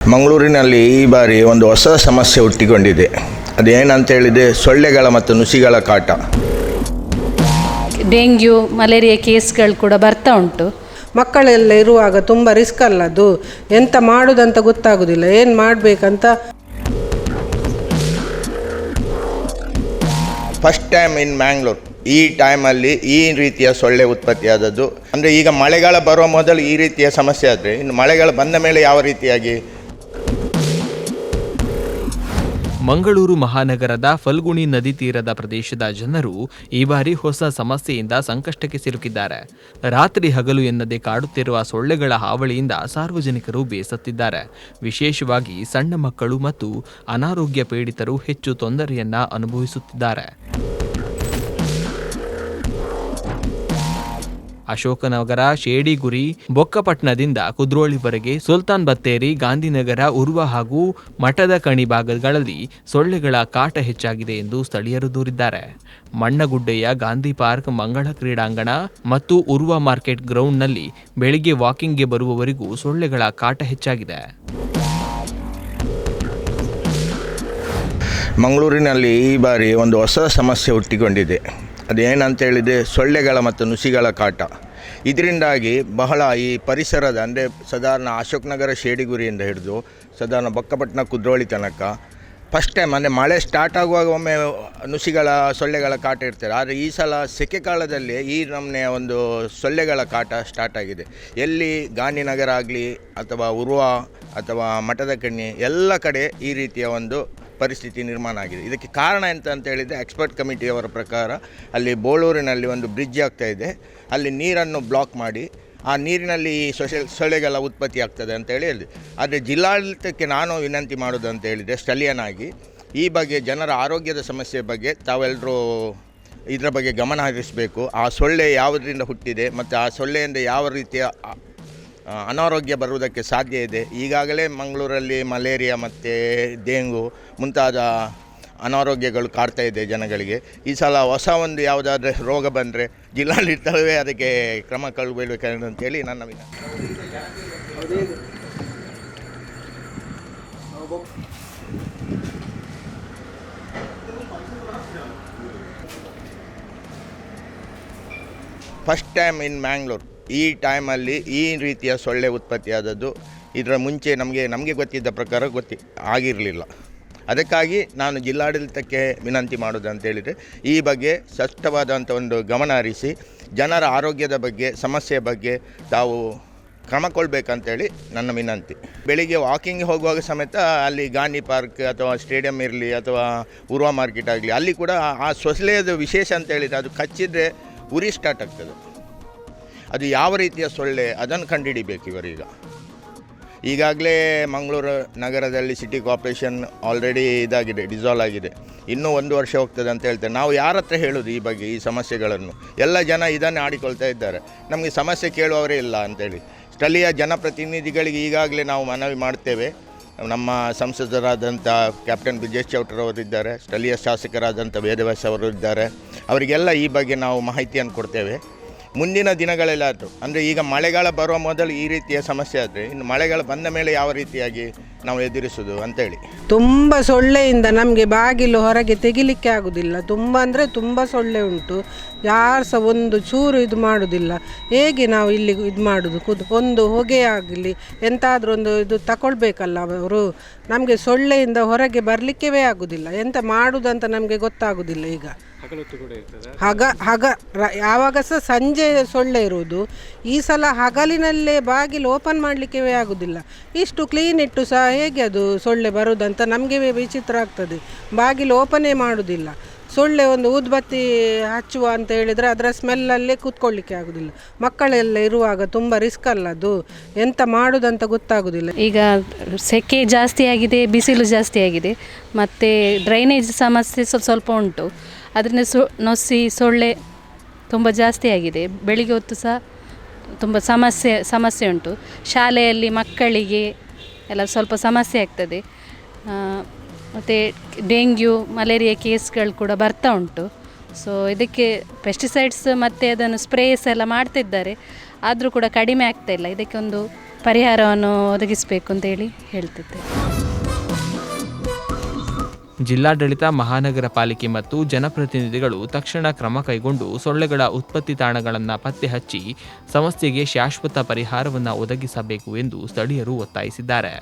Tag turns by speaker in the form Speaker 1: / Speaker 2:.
Speaker 1: ಮಂಗಳೂರಿನಲ್ಲಿ ಈ ಬಾರಿ ಒಂದು ಹೊಸ ಸಮಸ್ಯೆ ಹುಟ್ಟಿಕೊಂಡಿದೆ. ಅದೇನಂತ ಹೇಳಿದರೆ ಸೊಳ್ಳೆಗಳ ಮತ್ತು ನುಸಿಗಳ ಕಾಟ.
Speaker 2: ಡೆಂಗ್ಯೂ ಮಲೇರಿಯಾ ಕೇಸ್ಗಳು ಕೂಡ ಬರ್ತಾ ಉಂಟು.
Speaker 3: ಮಕ್ಕಳೆಲ್ಲ ಇರುವಾಗ ತುಂಬ ರಿಸ್ಕ್ ಅಲ್ಲ ಅದು. ಎಂತ ಮಾಡೋದಂತ ಗೊತ್ತಾಗೋದಿಲ್ಲ, ಏನು ಮಾಡಬೇಕಂತ.
Speaker 1: ಫಸ್ಟ್ ಟೈಮ್ ಇನ್ ಮ್ಯಾಂಗ್ಳೂರ್ ಈ ಟೈಮಲ್ಲಿ ಈ ರೀತಿಯ ಸೊಳ್ಳೆ ಉತ್ಪತ್ತಿಯಾದದ್ದು. ಅಂದರೆ ಈಗ ಮಳೆಗಾಲ ಬರುವ ಮೊದಲು ಈ ರೀತಿಯ ಸಮಸ್ಯೆ ಆದರೆ ಇನ್ನು ಮಳೆಗಾಲ ಬಂದ ಮೇಲೆ ಯಾವ ರೀತಿಯಾಗಿ.
Speaker 4: ಮಂಗಳೂರು ಮಹಾನಗರದ ಫಲ್ಗುಣಿ ನದಿ ತೀರದ ಪ್ರದೇಶದ ಜನರು ಈ ಬಾರಿ ಹೊಸ ಸಮಸ್ಯೆಯಿಂದ ಸಂಕಷ್ಟಕ್ಕೆ ಸಿಲುಕಿದ್ದಾರೆ. ರಾತ್ರಿ ಹಗಲು ಎನ್ನದೆ ಕಾಡುತ್ತಿರುವ ಸೊಳ್ಳೆಗಳ ಹಾವಳಿಯಿಂದ ಸಾರ್ವಜನಿಕರು ಬೇಸತ್ತಿದ್ದಾರೆ. ವಿಶೇಷವಾಗಿ ಸಣ್ಣ ಮಕ್ಕಳು ಮತ್ತು ಅನಾರೋಗ್ಯ ಪೀಡಿತರು ಹೆಚ್ಚು ತೊಂದರೆಯನ್ನ ಅನುಭವಿಸುತ್ತಿದ್ದಾರೆ. ಅಶೋಕನಗರ, ಶೇಡಿಗುರಿ, ಬೊಕ್ಕಪಟ್ಟಣದಿಂದ ಕುದ್ರೋಳಿವರೆಗೆ, ಸುಲ್ತಾನ್ ಬತ್ತೇರಿ, ಗಾಂಧಿನಗರ, ಉರ್ವ ಹಾಗೂ ಮಠದ ಕಣಿ ಭಾಗಗಳಲ್ಲಿ ಸೊಳ್ಳೆಗಳ ಕಾಟ ಹೆಚ್ಚಾಗಿದೆ ಎಂದು ಸ್ಥಳೀಯರು ದೂರಿದ್ದಾರೆ. ಮಣ್ಣಗುಡ್ಡೆಯ ಗಾಂಧಿ ಪಾರ್ಕ್, ಮಂಗಳ ಕ್ರೀಡಾಂಗಣ ಮತ್ತು ಉರ್ವ ಮಾರ್ಕೆಟ್ ಗ್ರೌಂಡ್ನಲ್ಲಿ ಬೆಳಿಗ್ಗೆ ವಾಕಿಂಗ್ಗೆ ಬರುವವರಿಗೂ ಸೊಳ್ಳೆಗಳ ಕಾಟ ಹೆಚ್ಚಾಗಿದೆ.
Speaker 1: ಮಂಗಳೂರಿನಲ್ಲಿ ಈ ಬಾರಿ ಒಂದು ಹೊಸ ಸಮಸ್ಯೆ ಹುಟ್ಟಿಕೊಂಡಿದೆ. ಅದೇನಂತ ಹೇಳಿದರೆ ಸೊಳ್ಳೆಗಳ ಮತ್ತು ನುಸಿಗಳ ಕಾಟ. ಇದರಿಂದಾಗಿ ಬಹಳ ಈ ಪರಿಸರದ ಅಂದರೆ ಸಾಧಾರಣ ಅಶೋಕನಗರ ಶೇಡಿಗುರಿಯಿಂದ ಹಿಡಿದು ಸಾಧಾರಣ ಬೊಕ್ಕಪಟ್ಟಣ ಕುದ್ರೋಳಿ ತನಕ ಫಸ್ಟ್ ಟೈಮ್ ಅಂದರೆ ಮಳೆ ಸ್ಟಾರ್ಟ್ ಆಗುವಾಗ ಒಮ್ಮೆ ನುಸಿಗಳ ಸೊಳ್ಳೆಗಳ ಕಾಟ ಇರ್ತಾರೆ. ಆದರೆ ಈ ಸಲ ಸೆಕೆ ಕಾಲದಲ್ಲಿ ಈ ನಮೂನೆಯ ಒಂದು ಸೊಳ್ಳೆಗಳ ಕಾಟ ಸ್ಟಾರ್ಟ್ ಆಗಿದೆ. ಎಲ್ಲಿ ಗಾಂಧಿನಗರ ಆಗಲಿ ಅಥವಾ ಉರ್ವ ಅಥವಾ ಮಠದ ಕಣ್ಣಿ ಎಲ್ಲ ಕಡೆ ಈ ರೀತಿಯ ಒಂದು ಪರಿಸ್ಥಿತಿ ನಿರ್ಮಾಣ ಆಗಿದೆ. ಇದಕ್ಕೆ ಕಾರಣ ಎಂತ ಅಂತ ಹೇಳಿದರೆ ಎಕ್ಸ್ಪರ್ಟ್ ಕಮಿಟಿಯವರ ಪ್ರಕಾರ ಅಲ್ಲಿ ಬೋಳೂರಿನಲ್ಲಿ ಒಂದು ಬ್ರಿಡ್ಜ್ ಆಗ್ತಾಯಿದೆ, ಅಲ್ಲಿ ನೀರನ್ನು ಬ್ಲಾಕ್ ಮಾಡಿ ಆ ನೀರಿನಲ್ಲಿ ಈ ಸೊಳ್ಳೆಗಳ ಉತ್ಪತ್ತಿ ಆಗ್ತದೆ ಅಂತ ಹೇಳಿದೆ. ಆದರೆ ಜಿಲ್ಲಾಡಳಿತಕ್ಕೆ ನಾನು ವಿನಂತಿ ಮಾಡೋದು ಅಂತ ಹೇಳಿದರೆ ಸ್ಥಳೀಯನಾಗಿ ಈ ಬಗ್ಗೆ ಜನರ ಆರೋಗ್ಯದ ಸಮಸ್ಯೆ ಬಗ್ಗೆ ತಾವೆಲ್ಲರೂ ಇದರ ಬಗ್ಗೆ ಗಮನ ಹರಿಸಬೇಕು. ಆ ಸೊಳ್ಳೆ ಯಾವುದರಿಂದ ಹುಟ್ಟಿದೆ ಮತ್ತು ಆ ಸೊಳ್ಳೆಯಿಂದ ಯಾವ ರೀತಿಯ ಅನಾರೋಗ್ಯ ಬರುವುದಕ್ಕೆ ಸಾಧ್ಯ ಇದೆ. ಈಗಾಗಲೇ ಮಂಗಳೂರಲ್ಲಿ ಮಲೇರಿಯಾ ಮತ್ತು ಡೆಂಗು ಮುಂತಾದ ಅನಾರೋಗ್ಯಗಳು ಕಾಡ್ತಾ ಇದೆ ಜನಗಳಿಗೆ. ಈ ಸಲ ಹೊಸ ಒಂದು ಯಾವುದಾದ್ರೂ ರೋಗ ಬಂದರೆ ಜಿಲ್ಲಾಡಳಿತವೇ ಅದಕ್ಕೆ ಕ್ರಮ ಕೈಗೊಳ್ಳಬೇಕು ಅಂತೇಳಿ ನನ್ನ ವಿನಂತಿ. ಫಸ್ಟ್ ಟೈಮ್ ಇನ್ ಮ್ಯಾಂಗ್ಳೂರ್ ಈ ಟೈಮಲ್ಲಿ ಈ ರೀತಿಯ ಸೊಳ್ಳೆ ಉತ್ಪತ್ತಿಯಾದದ್ದು. ಇದರ ಮುಂಚೆ ನಮಗೆ ಗೊತ್ತಿದ್ದ ಪ್ರಕಾರ ಆಗಿರಲಿಲ್ಲ. ಅದಕ್ಕಾಗಿ ನಾನು ಜಿಲ್ಲಾಡಳಿತಕ್ಕೆ ವಿನಂತಿ ಮಾಡೋದು ಅಂತೇಳಿದರೆ ಈ ಬಗ್ಗೆ ಸ್ಪಷ್ಟವಾದಂಥ ಒಂದು ಗಮನ ಹರಿಸಿ ಜನರ ಆರೋಗ್ಯದ ಬಗ್ಗೆ ಸಮಸ್ಯೆಯ ಬಗ್ಗೆ ತಾವು ಕ್ರಮ ಕೊಡಬೇಕಂತೇಳಿ ನನ್ನ ವಿನಂತಿ. ಬೆಳಿಗ್ಗೆ ವಾಕಿಂಗ್ ಹೋಗುವಾಗ ಸಮೇತ ಅಲ್ಲಿ ಗಾಂಧಿ ಪಾರ್ಕ್ ಅಥವಾ ಸ್ಟೇಡಿಯಂ ಇರಲಿ ಅಥವಾ ಉರ್ವ ಮಾರ್ಕೆಟ್ ಆಗಲಿ ಅಲ್ಲಿ ಕೂಡ ಆ ಸೊಳ್ಳೆಯದು ವಿಶೇಷ ಅಂತೇಳಿದರೆ ಅದು ಕಚ್ಚಿದರೆ ಉರಿ ಸ್ಟಾರ್ಟ್ ಆಗ್ತದೆ. ಅದು ಯಾವ ರೀತಿಯ ಸೊಳ್ಳೆ ಅದನ್ನು ಕಂಡುಹಿಡಿಬೇಕು ಇವರೀಗ. ಈಗಾಗಲೇ ಮಂಗಳೂರು ನಗರದಲ್ಲಿ ಸಿಟಿ ಕಾರ್ಪೊರೇಷನ್ ಆಲ್ರೆಡಿ ಡಿಸಾಲ್ವ್ ಆಗಿದೆ. ಇನ್ನೂ 1 ವರ್ಷ ಹೋಗ್ತದೆ ಅಂತ ಹೇಳ್ತಾರೆ. ನಾವು ಯಾರ ಹತ್ರ ಹೇಳೋದು ಈ ಬಗ್ಗೆ ಈ ಸಮಸ್ಯೆಗಳನ್ನು? ಎಲ್ಲ ಜನ ಇದನ್ನೇ ಆಡಿಕೊಳ್ತಾ ಇದ್ದಾರೆ. ನಮಗೆ ಸಮಸ್ಯೆ ಕೇಳುವವರೇ ಇಲ್ಲ ಅಂತೇಳಿ ಸ್ಥಳೀಯ ಜನಪ್ರತಿನಿಧಿಗಳಿಗೆ ಈಗಾಗಲೇ ನಾವು ಮನವಿ ಮಾಡ್ತೇವೆ. ನಮ್ಮ ಸಂಸದರಾದಂಥ ಕ್ಯಾಪ್ಟನ್ ಬ್ರಿಜೇಶ್ ಚೌಟರವರಿದ್ದಾರೆ, ಸ್ಥಳೀಯ ಶಾಸಕರಾದಂಥ ವೇದವ್ಯಾಸ್ ಅವರು ಇದ್ದಾರೆ. ಅವರಿಗೆಲ್ಲ ಈ ಬಗ್ಗೆ ನಾವು ಮಾಹಿತಿಯನ್ನು ಕೊಡ್ತೇವೆ. ಮುಂದಿನ ದಿನಗಳಲ್ಲಾದರೂ ಅಂದರೆ ಈಗ ಮಳೆಗಾಲ ಬರುವ ಮೊದಲು ಈ ರೀತಿಯ ಸಮಸ್ಯೆ ಆದರೆ ಇನ್ನು ಮಳೆಗಾಲ ಬಂದ ಮೇಲೆ ಯಾವ ರೀತಿಯಾಗಿ ನಾವು ಎದುರಿಸೋದು ಅಂತೇಳಿ.
Speaker 3: ತುಂಬ ಸೊಳ್ಳೆಯಿಂದ ನಮಗೆ ಬಾಗಿಲು ಹೊರಗೆ ತೆಗಿಲಿಕ್ಕೆ ಆಗೋದಿಲ್ಲ. ತುಂಬ ಅಂದರೆ ತುಂಬ ಸೊಳ್ಳೆ ಉಂಟು. ಯಾರು ಸಹ ಒಂದು ಚೂರು ಇದು ಮಾಡೋದಿಲ್ಲ. ಹೇಗೆ ನಾವು ಇಲ್ಲಿ ಇದು ಮಾಡೋದು? ಒಂದು ಹೊಗೆ ಆಗಲಿ ಎಂತಾದರೂ ಒಂದು ಇದು ತಗೊಳ್ಬೇಕಲ್ಲ ಅವರು. ನಮಗೆ ಸೊಳ್ಳೆಯಿಂದ ಹೊರಗೆ ಬರಲಿಕ್ಕೇ ಆಗೋದಿಲ್ಲ. ಎಂತ ಮಾಡೋದಂತ ನಮಗೆ ಗೊತ್ತಾಗೋದಿಲ್ಲ. ಈಗ ಯಾವಾಗ ಸಹ ಸಂಜೆ ಸೊಳ್ಳೆ ಇರುವುದು. ಈ ಸಲ ಹಗಲಿನಲ್ಲೇ ಬಾಗಿಲು ಓಪನ್ ಮಾಡಲಿಕ್ಕೆ ಆಗೋದಿಲ್ಲ. ಇಷ್ಟು ಕ್ಲೀನ್ ಇಟ್ಟು ಸಹ ಹೇಗೆ ಅದು ಸೊಳ್ಳೆ ಬರೋದಂತ ನಮಗೆ ವಿಚಿತ್ರ ಆಗ್ತದೆ. ಬಾಗಿಲು ಓಪನೇ ಮಾಡೋದಿಲ್ಲ. ಸೊಳ್ಳೆ ಒಂದು ಊದುಬತ್ತಿ ಹಚ್ಚುವ ಅಂತ ಹೇಳಿದರೆ ಅದರ ಸ್ಮೆಲ್ಲಲ್ಲೇ ಕೂತ್ಕೊಳ್ಳಿಕ್ಕೆ ಆಗೋದಿಲ್ಲ. ಮಕ್ಕಳೆಲ್ಲ ಇರುವಾಗ ತುಂಬ ರಿಸ್ಕ್ ಅಲ್ಲ ಅದು. ಎಂತ ಮಾಡೋದಂತ ಗೊತ್ತಾಗೋದಿಲ್ಲ.
Speaker 2: ಈಗ ಸೆಕೆ ಜಾಸ್ತಿ ಆಗಿದೆ, ಬಿಸಿಲು ಜಾಸ್ತಿ ಆಗಿದೆ, ಮತ್ತು ಡ್ರೈನೇಜ್ ಸಮಸ್ಯೆ ಸ್ವಲ್ಪ ಉಂಟು. ಅದರಿಂದ ನೊಸಿ ಸೊಳ್ಳೆ ತುಂಬ ಜಾಸ್ತಿ ಆಗಿದೆ. ಬೆಳಿಗ್ಗೆ ಹೊತ್ತು ಸಹ ತುಂಬ ಸಮಸ್ಯೆ ಉಂಟು. ಶಾಲೆಯಲ್ಲಿ ಮಕ್ಕಳಿಗೆ ಎಲ್ಲ ಸ್ವಲ್ಪ ಸಮಸ್ಯೆ ಆಗ್ತದೆ. ಮತ್ತು ಡೆಂಗ್ಯೂ ಮಲೇರಿಯಾ ಕೇಸ್ಗಳು ಕೂಡ ಬರ್ತಾ ಉಂಟು. ಸೊ ಇದಕ್ಕೆ ಪೆಸ್ಟಿಸೈಡ್ಸ್ ಮತ್ತು ಅದನ್ನು ಸ್ಪ್ರೇಸ್ ಎಲ್ಲ ಮಾಡ್ತಿದ್ದಾರೆ. ಆದರೂ ಕೂಡ ಕಡಿಮೆ ಆಗ್ತಾಯಿಲ್ಲ. ಇದಕ್ಕೆ ಒಂದು ಪರಿಹಾರವನ್ನು ಒದಗಿಸಬೇಕು ಅಂತೇಳಿ ಹೇಳ್ತಿದ್ದೆ.
Speaker 4: ಜಿಲ್ಲಾಡಳಿತ, ಮಹಾನಗರ ಪಾಲಿಕೆ ಮತ್ತು ಜನಪ್ರತಿನಿಧಿಗಳು ತಕ್ಷಣ ಕ್ರಮ ಕೈಗೊಂಡು ಸೊಳ್ಳೆಗಳ ಉತ್ಪತ್ತಿ ತಾಣಗಳನ್ನು ಪತ್ತೆ ಹಚ್ಚಿ ಸಮಸ್ಯೆಗೆ ಶಾಶ್ವತ ಪರಿಹಾರವನ್ನು ಒದಗಿಸಬೇಕು ಎಂದು ಸ್ಥಳೀಯರು ಒತ್ತಾಯಿಸಿದ್ದಾರೆ.